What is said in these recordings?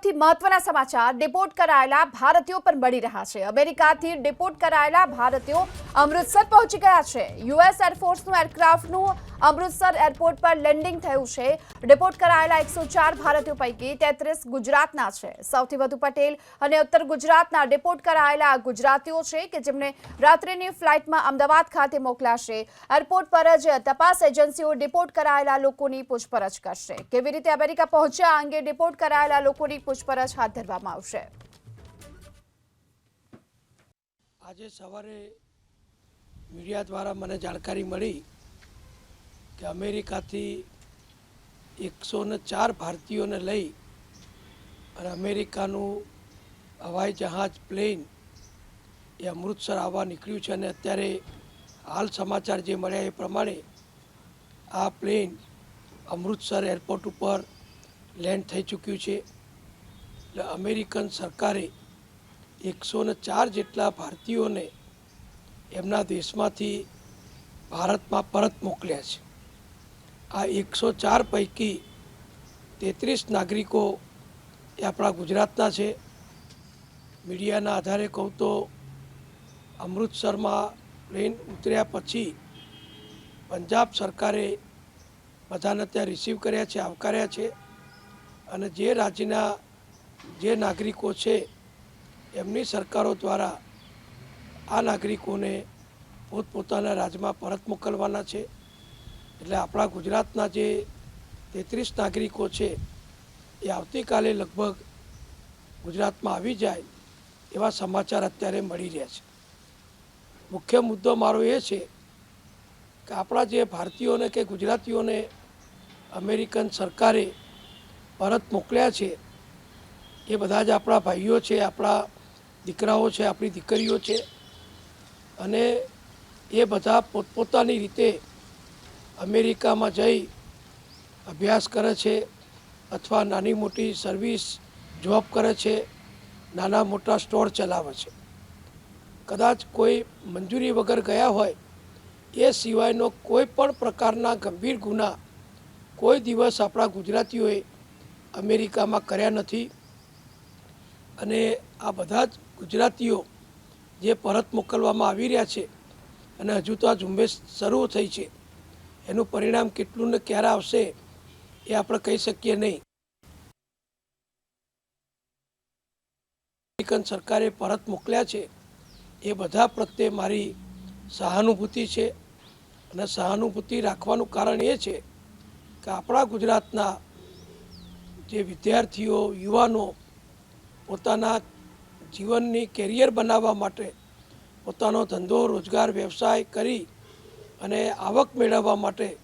સૌથી મહત્વના સમાચાર ડિપોર્ટ કરાયેલા ભારતીયો પર મળી રહ્યા છે। અમેરિકાથી ડિપોર્ટ કરાયેલા ભારતીયો અમૃતસર પહોંચી ગયા છે। યુએસ એરફોર્સનું એરક્રાફ્ટનું અમૃતસર એરપોર્ટ પર લેન્ડિંગ થયું છે। ડિપોર્ટ કરાયેલા 104 ભારતીયો પૈકી 33 ગુજરાતના છે। સૌથી વધુ પટેલ અને ઉત્તર ગુજરાતના ડિપોર્ટ કરાયેલા ગુજરાતીઓ છે કે જેમને રાત્રિની ફ્લાઇટમાં અમદાવાદ ખાતે મોકલાશે। એરપોર્ટ પર જ તપાસ એજન્સીઓ ડિપોર્ટ કરાયેલા લોકોની પૂછપરછ કરશે। કેવી રીતે અમેરિકા પહોંચ્યા અંગે ડિપોર્ટ કરાયેલા લોકોની પૂછપરછ હાથ ધરવામાં આવશે। આજે સવારે મીડિયા દ્વારા મને જાણકારી મળી કે અમેરિકાથી 104 ભારતીયોને લઈ અને અમેરિકાનું હવાઈ જહાજ પ્લેન એ અમૃતસર આવવા નીકળ્યું છે અને અત્યારે હાલ સમાચાર જે મળ્યા એ પ્રમાણે આ પ્લેન અમૃતસર એરપોર્ટ ઉપર લેન્ડ થઈ ચૂક્યું છે। એટલે અમેરિકન સરકારે 104 જેટલા ભારતીયોને એમના દેશમાંથી ભારતમાં પરત મોકલ્યા છે। આ 104 પૈકી 33 નાગરિકો એ આપણા ગુજરાતના છે। મીડિયાના આધારે કહું તો અમૃતસરમાં પ્લેન ઉતર્યા પછી પંજાબ સરકારે બધાને ત્યાં રિસીવ કર્યા છે, આવકાર્યા છે અને જે રાજ્યના જે નાગરિકો છે એમની સરકારો દ્વારા આ નાગરિકોને પોતપોતાના રાજ્યમાં પરત મોકલવાના છે। એટલે આપણા ગુજરાતના જે 33 નાગરિકો છે એ આવતીકાલે લગભગ ગુજરાતમાં આવી જાય એવા સમાચાર અત્યારે મળી રહ્યા છે। મુખ્ય મુદ્દો મારો એ છે કે આપણા જે ભારતીયોને કે ગુજરાતીઓને અમેરિકન સરકારે પરત મોકલ્યા છે એ બધા જ આપણા ભાઈઓ છે, આપણા દીકરાઓ છે, આપણી દીકરીઓ છે અને એ બધા પોતપોતાની રીતે અમેરિકામાં જઈ અભ્યાસ કરે છે અથવા નાની મોટી સર્વિસ જોબ કરે છે, નાના મોટા સ્ટોર ચલાવે છે। કદાચ કોઈ મંજૂરી વગર ગયા હોય એ સિવાયનો કોઈ પણ પ્રકારના ગંભીર ગુના કોઈ દિવસ આપણા ગુજરાતીઓએ અમેરિકામાં કર્યા નથી અને આ બધા જ ગુજરાતીઓ જે પરત મોકલવામાં આવી રહ્યા છે અને હજુ તો આ ઝુંબેશ શરૂ થઈ છે, એનું પરિણામ કેટલું ને ક્યારે આવશે એ આપણે કહી શકીએ નહીં। અમેરિકન સરકારે પરત મોકલ્યા છે એ બધા પ્રત્યે મારી સહાનુભૂતિ છે અને સહાનુભૂતિ રાખવાનું કારણ એ છે કે આપણા ગુજરાતના જે વિદ્યાર્થીઓ, યુવાનો પોતાના જીવનની કેરિયર બનાવવા માટે પોતાનો ધંધો, રોજગાર, વ્યવસાય કરી અને આવક મેળવવા માટે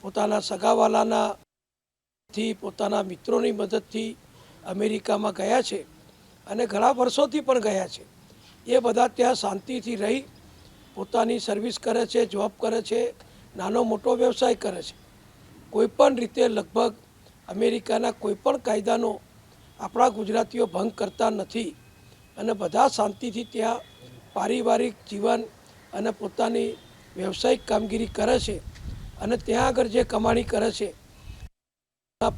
પોતાના સગાવાલાનાથી, પોતાના મિત્રોની મદદથી અમેરિકામાં ગયા છે અને ઘણા વર્ષોથી પણ ગયા છે। એ બધા ત્યાં શાંતિથી રહી પોતાની સર્વિસ કરે છે, જોબ કરે છે, નાનો મોટો વ્યવસાય કરે છે। કોઈપણ રીતે લગભગ અમેરિકાના કોઈપણ કાયદાનો આપણા ગુજરાતીઓ ભંગ કરતા નથી અને બધા શાંતિથી ત્યાં પારિવારિક જીવન અને પોતાની વ્યવસાયિક કામગીરી કરે છે અને ત્યાં આગળ જે કમાણી કરે છે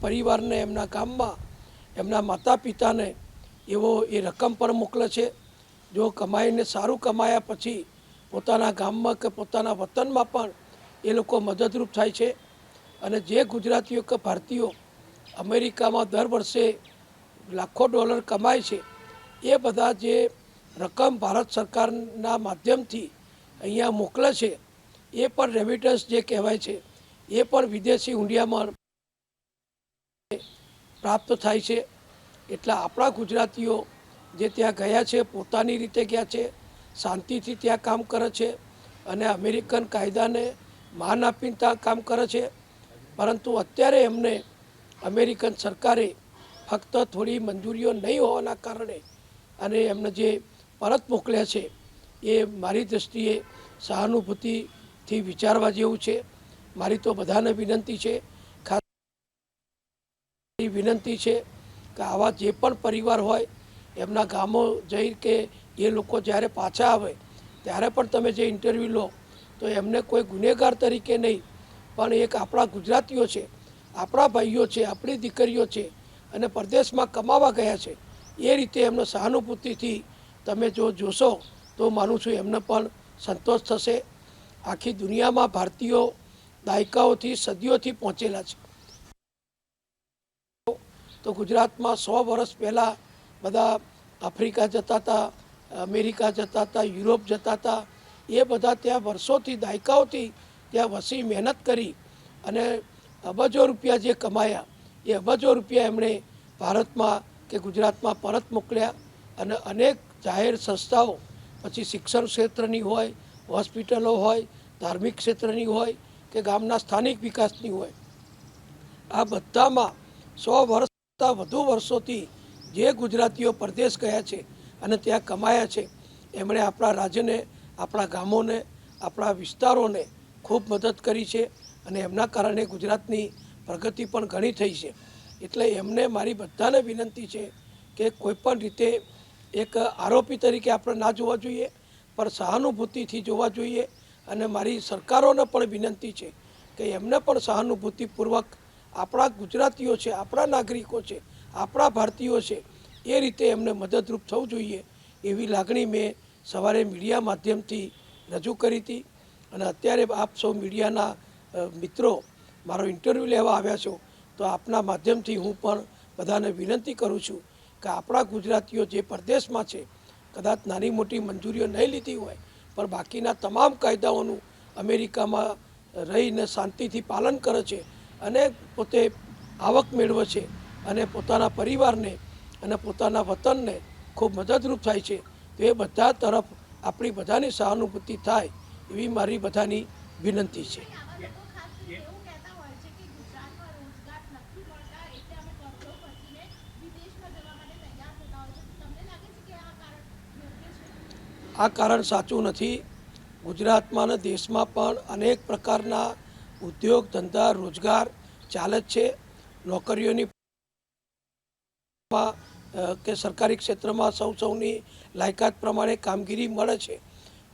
પરિવારને, એમના ગામમાં એમના માતા પિતાને એવો એ રકમ પર મોકલે છે। જો કમાઈને સારું કમાયા પછી પોતાના ગામમાં કે પોતાના વતનમાં પણ એ લોકો મદદરૂપ થાય છે અને જે ગુજરાતીઓ કે ભારતીયો અમેરિકામાં દર વર્ષે લાખો ડોલર કમાય છે એ બધા જે રકમ ભારત સરકારના માધ્યમથી અહીંયા મોકલે છે એ પણ રેમિટન્સ જે કહેવાય છે એ પણ વિદેશી હુંડિયામાં પ્રાપ્ત થાય છે। એટલે આપણા ગુજરાતીઓ જે ત્યાં ગયા છે પોતાની રીતે ગયા છે, શાંતિથી ત્યાં કામ કરે છે અને અમેરિકન કાયદાને માન આપીને ત્યાં કામ કરે છે। પરંતુ અત્યારે એમને અમેરિકન સરકારે ફક્ત થોડી મંજૂરીઓ નહીં હોવાના કારણે અને એમને જે પરત મોકલ્યા છે એ મારી દૃષ્ટિએ સહાનુભૂતિથી વિચારવા જેવું છે। મારી તો બધાને વિનંતી છે, ખાસ વિનંતી છે કે આવા જે પણ પરિવાર હોય એમના ગામો જઈ કે એ લોકો જ્યારે પાછા આવે ત્યારે પણ તમે જે ઇન્ટરવ્યૂ લો તો એમને કોઈ ગુનેગાર તરીકે નહીં પણ એક આપણા ગુજરાતીઓ છે, આપણા ભાઈઓ છે, આપણી દીકરીઓ છે અને પરદેશમાં કમાવા ગયા છે એ રીતે એમને સહાનુભૂતિથી તમે જો જોશો તો માનું છું એમને પણ સંતોષ થશે. આખી દુનિયામાં ભારતીયો દાયકાઓથી સદીઓથી પહોંચેલા છે. તો ગુજરાતમાં 100 વર્ષ પહેલાં બધા આફ્રિકા જતા હતા, અમેરિકા જતા હતા, યુરોપ જતા હતા. એ બધા ત્યાં વર્ષોથી દાયકાઓથી ત્યાં વસી મહેનત કરી અને અબજો રૂપિયા જે કમાયા એ અબજો રૂપિયા એમણે ભારતમાં કે ગુજરાતમાં પરત મોકલ્યા અને અનેક જાહેર સંસ્થાઓ પછી શિક્ષણ ક્ષેત્રની હોય, હોસ્પિટલો હોય, ધાર્મિક ક્ષેત્રની હોય કે ગામના સ્થાનિક વિકાસની હોય, આ બધામાં 100 વર્ષ વધુ વર્ષોથી જે ગુજરાતીઓ પરદેશ ગયા છે અને ત્યાં કમાયા છે એમણે આપણા રાજ્યને, આપણા ગામોને, આપણા વિસ્તારોને ખૂબ મદદ કરી છે અને એમના કારણે ગુજરાતની પ્રગતિ પણ ઘણી થઈ છે. એટલે એમને મારી બધાને વિનંતી છે કે કોઈપણ રીતે એક આરોપી તરીકે આપણે ના જોવા જોઈએ પણ સહાનુભૂતિથી જોવા જોઈએ. અને મારી સરકારોને પણ વિનંતી છે કે એમને પણ સહાનુભૂતિપૂર્વક આપણા ગુજરાતીઓ છે, આપણા નાગરિકો છે, આપણા ભારતીયો છે એ રીતે એમને મદદરૂપ થવું જોઈએ એવી લાગણી મેં સવારે મીડિયા માધ્યમથી રજૂ કરી હતી. અને અત્યારે આપ સૌ મીડિયાના મિત્રો મારો ઇન્ટરવ્યૂ લેવા આવ્યા છો તો આપના માધ્યમથી હું પણ બધાને વિનંતી કરું છું કે આપણા ગુજરાતીઓ જે પરદેશમાં છે કદાચ નાની મોટી મંજૂરીઓ નહીં લીધી હોય પણ બાકીના તમામ કાયદાઓનું અમેરિકામાં રહીને શાંતિથી પાલન કરે છે અને પોતે આવક મેળવે છે અને પોતાના પરિવારને અને પોતાના વતનને ખૂબ મદદરૂપ થાય છે. તો એ બધા તરફ આપણી બધાની સહાનુભૂતિ થાય એવી મારી બધાની વિનંતી છે. આ કારણ સાચું નથી. ગુજરાતમાં અને દેશમાં પણ અનેક પ્રકારના ઉદ્યોગ ધંધા રોજગાર ચાલે જ છે. નોકરીઓની કે સરકારી ક્ષેત્રમાં સૌની લાયકાત પ્રમાણે કામગીરી મળે છે.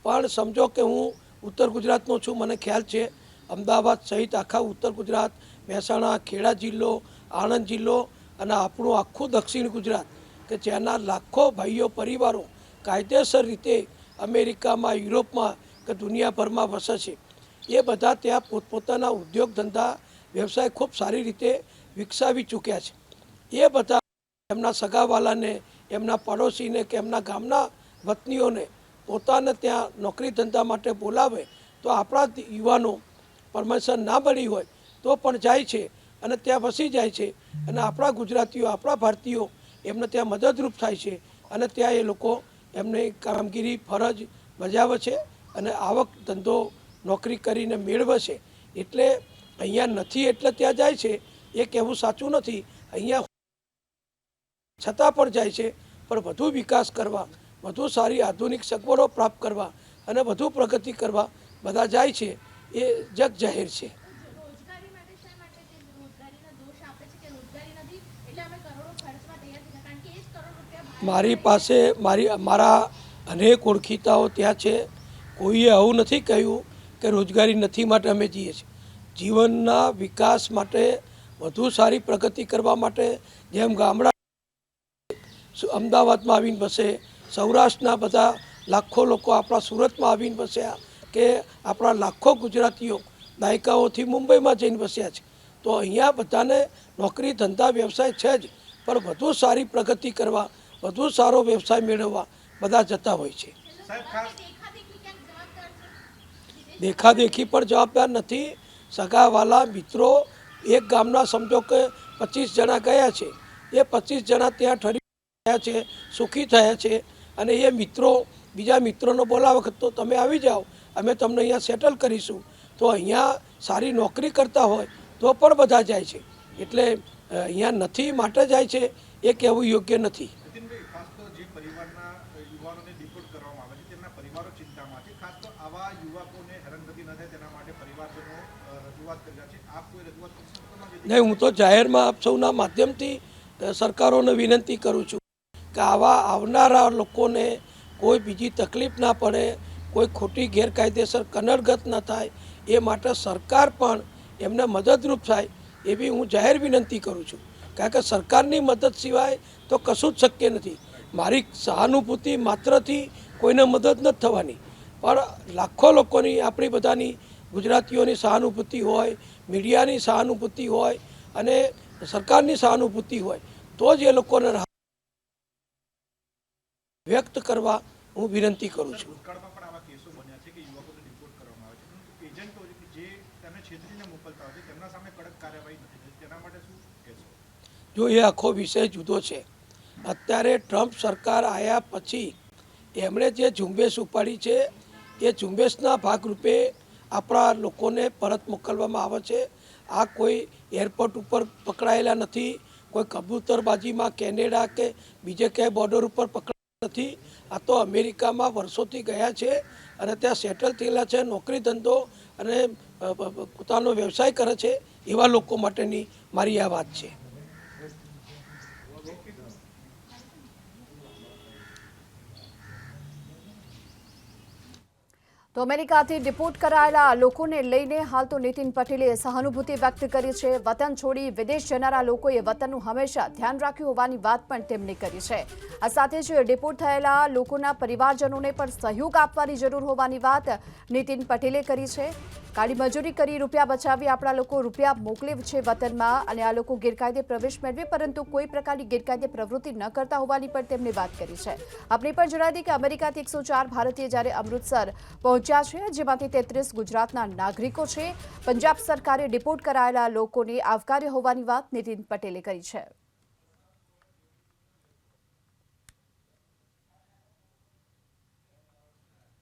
પણ સમજો કે હું ઉત્તર ગુજરાતનો છું, મને ખ્યાલ છે અમદાવાદ સહિત આખા ઉત્તર ગુજરાત, મહેસાણા, ખેડા જિલ્લો, આણંદ જિલ્લો અને આપણું આખું દક્ષિણ ગુજરાત કે જ્યાંના લાખો ભાઈઓ પરિવારો કાયદેસર રીતે અમેરિકામાં, યુરોપમાં કે દુનિયાભરમાં વસે છે. એ બધા ત્યાં પોતપોતાના ઉદ્યોગ ધંધા વ્યવસાય ખૂબ સારી રીતે વિકસાવી ચૂક્યા છે. એ બધા એમના સગાવાલાને, એમના પડોશીને કે એમના ગામના વતનીઓને પોતાને ત્યાં નોકરી ધંધા માટે બોલાવે તો આપણા યુવાનો પરમિશન ના મળી હોય તો પણ જાય છે અને ત્યાં વસી જાય છે. અને આપણા ગુજરાતીઓ, આપણા ભારતીયો એમને ત્યાં મદદરૂપ થાય છે અને ત્યાં એ લોકો એમની કામગીરી ફરજ બજાવે છે અને આવક ધંધો નોકરી કરીને મેળવે છે. એટલે અહીંયા નથી એટલે ત્યાં જાય છે એ કહેવું સાચું નથી. અહીંયા છતાં પણ જાય છે પણ વધુ વિકાસ કરવા, વધુ સારી આધુનિક સગવડો પ્રાપ્ત કરવા અને વધુ પ્રગતિ કરવા બધા જાય છે એ જગ જાહેર છે. મારી પાસે મારા અનેક ઓળખીતાઓ ત્યાં છે. કોઈએ આવું નથી કહ્યું કે રોજગારી નથી માટે અમે જઈએ છીએ. જીવનના વિકાસ માટે, વધુ સારી પ્રગતિ કરવા માટે, જેમ ગામડા અમદાવાદમાં આવીને બસે, સૌરાષ્ટ્રના બધા લાખો લોકો આપણા સુરતમાં આવીને બસ્યા કે આપણા લાખો ગુજરાતીઓ દાયકાઓથી મુંબઈમાં જઈને બસ્યા છે. તો અહીંયા બધાને નોકરી ધંધા વ્યવસાય છે જ પણ વધુ સારી પ્રગતિ કરવા, વધુ સારો વ્યવસાય મેળવવા બધા જતા હોય છે. દેખાદેખી પણ જવાબદાર નથી. સગાવાલા મિત્રો એક ગામના સમજો કે 25 જણા ગયા છે, એ 25 જણા ત્યાં ઠરી ગયા છે, સુખી થયા છે અને એ મિત્રો બીજા મિત્રોનો બોલાવે તો તમે આવી જાઓ, અમે તમને અહીંયા સેટલ કરીશું. તો અહીંયા સારી નોકરી કરતા હોય તો પણ બધા જાય છે. એટલે અહીંયા નથી માટે જાય છે એ કહેવું યોગ્ય નથી. નહીં, હું તો જાહેરમાં આપ સૌના માધ્યમથી સરકારોને વિનંતી કરું છું કે આવા આવનારા લોકોને કોઈ બીજી તકલીફ ના પડે, કોઈ ખોટી ગેરકાયદેસર કનડગત ન થાય એ માટે સરકાર પણ એમને મદદરૂપ થાય એવી હું જાહેર વિનંતી કરું છું. કારણ કે સરકારની મદદ સિવાય તો કશું જ શક્ય નથી. મારી સહાનુભૂતિ માત્રથી કોઈને મદદ નથી થવાની, પણ લાખો લોકોની, આપણી બધાની ગુજરાતીઓની સહાનુભૂતિ હોય, મીડિયાની સહાનુભૂતિ હોય અને સરકારની સહાનુભૂતિ હોય તો જ એ લોકોને વ્યક્ત કરવા હું વિનંતી કરું છું. ભૂતકાળમાં પણ આવા કેસો બન્યા છે કે યુવકોને રિપોર્ટ કરવામાં આવે છે, પરંતુ એજન્ટો જે તેમને છેતરીને મોકલતા હોય છે તેમના સામે કડક કાર્યવાહી નથી થતી. તેના માટે શું કહેશો? જો એ આખો વિષય જુદો છે. અત્યારે ટ્રમ્પ સરકાર આવ્યા પછી એમણે જે ઝુંબેશ ઉપાડી છે એ ઝુંબેશના ભાગરૂપે આપણા લોકોને પરત મોકલવામાં આવે છે. આ કોઈ એરપોર્ટ ઉપર પકડાયેલા નથી, કોઈ કબૂતરબાજીમાં કેનેડા કે બીજે ક્યાંય બોર્ડર ઉપર પકડાયેલા નથી. આ તો અમેરિકામાં વર્ષોથી ગયા છે અને ત્યાં સેટલ થયેલા છે, નોકરી ધંધો અને પોતાનો વ્યવસાય કરે છે. એવા લોકો માટેની મારી આ વાત છે. તો અમેરિકાથી ડિપોર્ટ કરાયેલા લોકોને લઈને હાલ તો નીતિન પટેલે સહાનુભૂતિ વ્યક્ત કરી છે. વતન છોડી વિદેશ જનારા લોકોએ વતનનું હંમેશા ધ્યાન રાખ્યું હોવાની વાત પણ તેમણે કરી છે. આ સાથે જ ડિપોર્ટ થયેલા લોકોના પરિવારજનોને પણ સહયોગ આપવાની જરૂર હોવાની વાત નીતિન પટેલે કરી છે. કાળી મજૂરી કરી રૂપિયા બચાવી આપણા લોકો રૂપિયા મોકલે છે વતનમાં અને આ લોકો ગેરકાયદે પ્રવેશ મેળવે પરંતુ કોઈ પ્રકારની ગેરકાયદે પ્રવૃત્તિ ન કરતા હોવાની પણ તેમણે વાત કરી છે. આપણે પણ જણાવી દઈએ કે અમેરિકાથી 104 ભારતીય જ્યારે અમૃતસર પહોંચ્યા છે, જેમાંથી 33 ગુજરાતના નાગરિકો છે. પંજાબ સરકારે ડિપોર્ટ કરાયેલા લોકોને આવકાર્ય હોવાની વાત નીતિન પટેલે કરી છે.